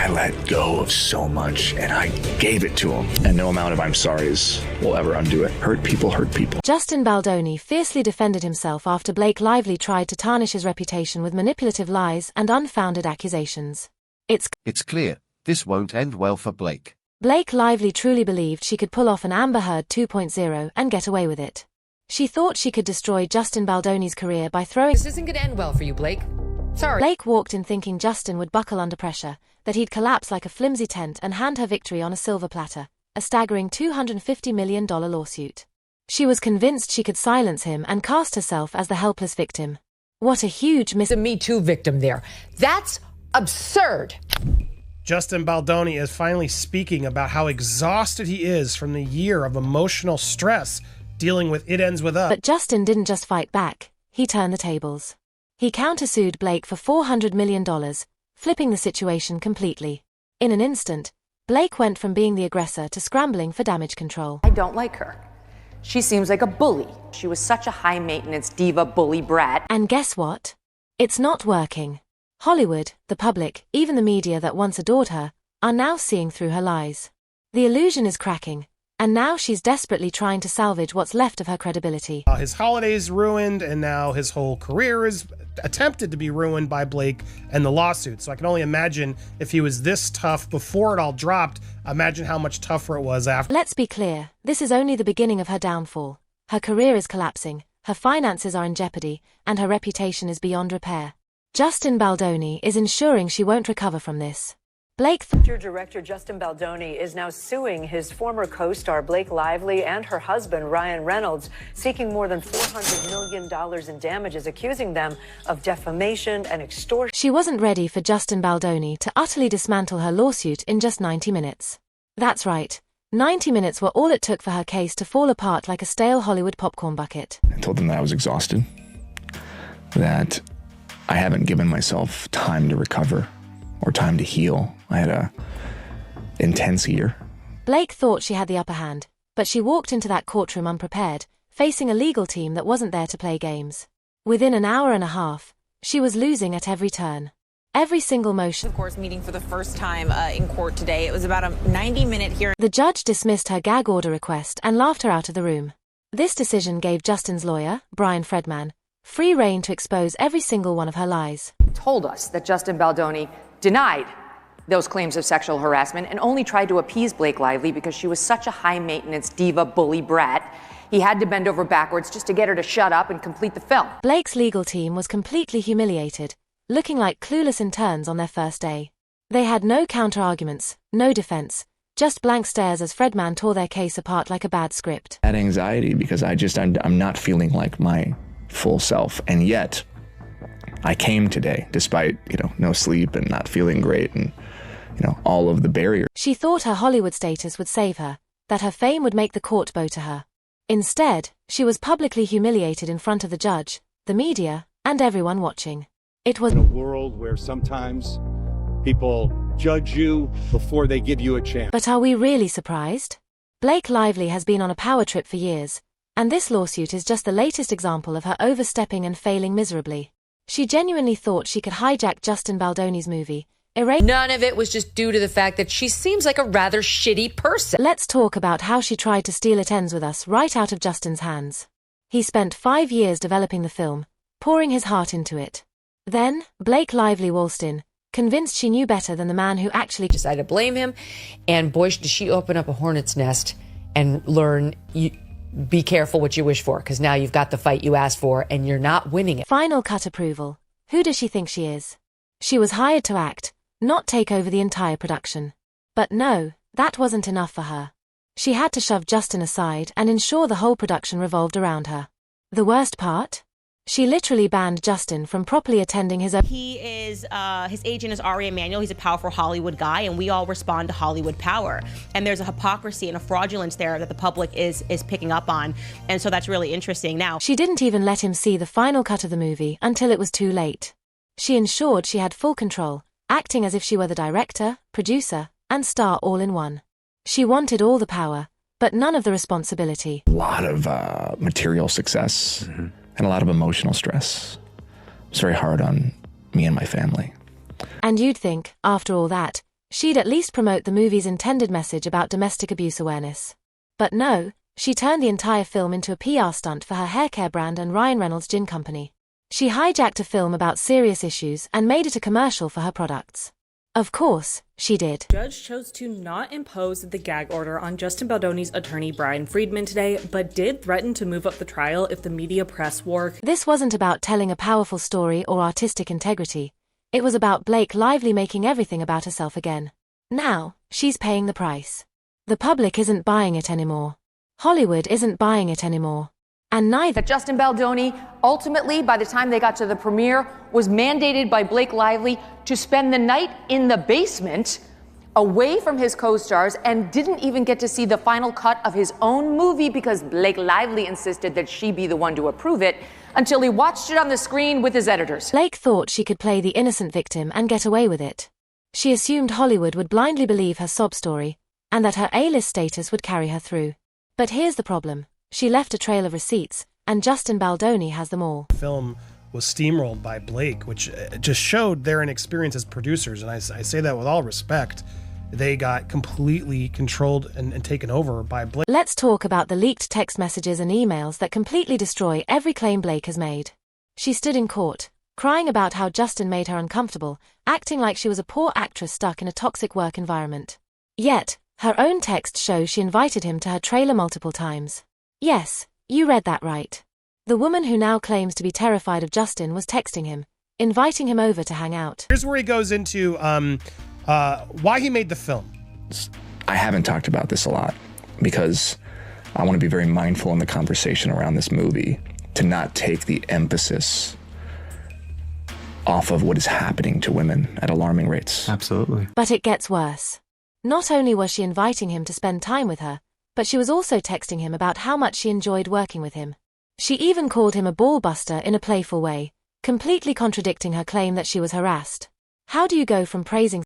I let go of so much, and I gave it to him. And no amount of I'm sorry's will ever undo it. Hurt people hurt people. Justin Baldoni fiercely defended himself after Blake Lively tried to tarnish his reputation with manipulative lies and unfounded accusations. It's clear, this won't end well for Blake. Blake Lively truly believed she could pull off an Amber Heard 2.0 and get away with it. She thought she could destroy Justin Baldoni's career by throwing— This isn't gonna end well for you, Blake. Sorry. Blake walked in thinking Justin would buckle under pressure, that he'd collapse like a flimsy tent and hand her victory on a silver platter, a staggering $250 million lawsuit. She was convinced she could silence him and cast herself as the helpless victim. What a huge The Me Too victim there. That's absurd. Justin Baldoni is finally speaking about how exhausted he is from the year of emotional stress dealing with It Ends With Us. But Justin didn't just fight back, he turned the tables. He countersued Blake for $400 million, flipping the situation completely. In an instant, Blake went from being the aggressor to scrambling for damage control. I don't like her. She seems like a bully. She was such a high-maintenance diva bully brat. And guess what? It's not working. Hollywood, the public, even the media that once adored her, are now seeing through her lies. The illusion is cracking, and now she's desperately trying to salvage what's left of her credibility. His holidays ruined, and now his whole career is attempted to be ruined by Blake and the lawsuit. So I can only imagine if he was this tough before it all dropped, imagine how much tougher it was after. Let's be clear, this is only the beginning of her downfall. Her career is collapsing, her finances are in jeopardy, and her reputation is beyond repair. Justin Baldoni is ensuring she won't recover from this. Director Justin Baldoni is now suing his former co-star Blake Lively and her husband Ryan Reynolds, seeking more than $400 million in damages, accusing them of defamation and extortion. She wasn't ready for Justin Baldoni to utterly dismantle her lawsuit in just 90 minutes. That's right, 90 minutes were all it took for her case to fall apart like a stale Hollywood popcorn bucket. I told them that I was exhausted, that I haven't given myself time to recover or time to heal. I had a intense year. Blake thought she had the upper hand, but she walked into that courtroom unprepared, facing a legal team that wasn't there to play games. Within an hour and a half, she was losing at every turn. Every single motion. Of course, meeting for the first time in court today. It was about a 90-minute hearing. The judge dismissed her gag order request and laughed her out of the room. This decision gave Justin's lawyer, Brian Fredman, free rein to expose every single one of her lies. Told us that Justin Baldoni denied those claims of sexual harassment and only tried to appease Blake Lively because she was such a high-maintenance diva bully brat. He had to bend over backwards just to get her to shut up and complete the film. Blake's legal team was completely humiliated, looking like clueless interns on their first day. They had no counter-arguments, no defense, just blank stares as Fredman tore their case apart like a bad script. I had anxiety because I'm not feeling like my full self, and yet I came today despite, no sleep and not feeling great and, all of the barriers. She thought her Hollywood status would save her, that her fame would make the court bow to her. Instead, she was publicly humiliated in front of the judge, the media, and everyone watching. It was in a world where sometimes people judge you before they give you a chance. But are we really surprised? Blake Lively has been on a power trip for years, and this lawsuit is just the latest example of her overstepping and failing miserably. She genuinely thought she could hijack Justin Baldoni's movie. None of it was just due to the fact that she seems like a rather shitty person. Let's talk about how she tried to steal It Ends With Us right out of Justin's hands. He spent 5 years developing the film, pouring his heart into it. Then, Blake Lively waltzed in, convinced she knew better than the man who actually decided to blame him, and boy, did she open up a hornet's nest and learn, be careful what you wish for, because now you've got the fight you asked for, and you're not winning it. Final cut approval. Who does she think she is? She was hired to act, not take over the entire production. But no, that wasn't enough for her. She had to shove Justin aside and ensure the whole production revolved around her. The worst part? She literally banned Justin from properly attending his own. He is, his agent is Ari Emanuel. He's a powerful Hollywood guy, and we all respond to Hollywood power. And there's a hypocrisy and a fraudulence there that the public is picking up on. And so that's really interesting now. She didn't even let him see the final cut of the movie until it was too late. She ensured she had full control, acting as if she were the director, producer, and star all in one. She wanted all the power, but none of the responsibility. A lot of material success and a lot of emotional stress. It's very hard on me and my family. And you'd think, after all that, She'd at least promote the movie's intended message about domestic abuse awareness. But no, she turned the entire film into a PR stunt for her haircare brand and Ryan Reynolds' gin company. She hijacked a film about serious issues and made it a commercial for her products. Of course, she did. The judge chose to not impose the gag order on Justin Baldoni's attorney Brian Friedman today, but did threaten to move up the trial if the media press war. This wasn't about telling a powerful story or artistic integrity. It was about Blake Lively making everything about herself again. Now, she's paying the price. The public isn't buying it anymore. Hollywood isn't buying it anymore. And neither. Justin Baldoni, ultimately, by the time they got to the premiere, was mandated by Blake Lively to spend the night in the basement, away from his co-stars, and didn't even get to see the final cut of his own movie because Blake Lively insisted that she be the one to approve it, until he watched it on the screen with his editors. Blake thought she could play the innocent victim and get away with it. She assumed Hollywood would blindly believe her sob story, and that her A-list status would carry her through. But here's the problem. She left a trail of receipts, and Justin Baldoni has them all. The film was steamrolled by Blake, which just showed their inexperience as producers, and I say that with all respect. They got completely controlled and taken over by Blake. Let's talk about the leaked text messages and emails that completely destroy every claim Blake has made. She stood in court, crying about how Justin made her uncomfortable, acting like she was a poor actress stuck in a toxic work environment. Yet, her own text shows she invited him to her trailer multiple times. Yes, you read that right. The woman who now claims to be terrified of Justin was texting him, inviting him over to hang out. Here's where he goes into why he made the film. I haven't talked about this a lot because I want to be very mindful in the conversation around this movie to not take the emphasis off of what is happening to women at alarming rates. Absolutely. But it gets worse. Not only was she inviting him to spend time with her, but she was also texting him about how much she enjoyed working with him. She even called him a ball buster in a playful way, completely contradicting her claim that she was harassed. How do you go from praising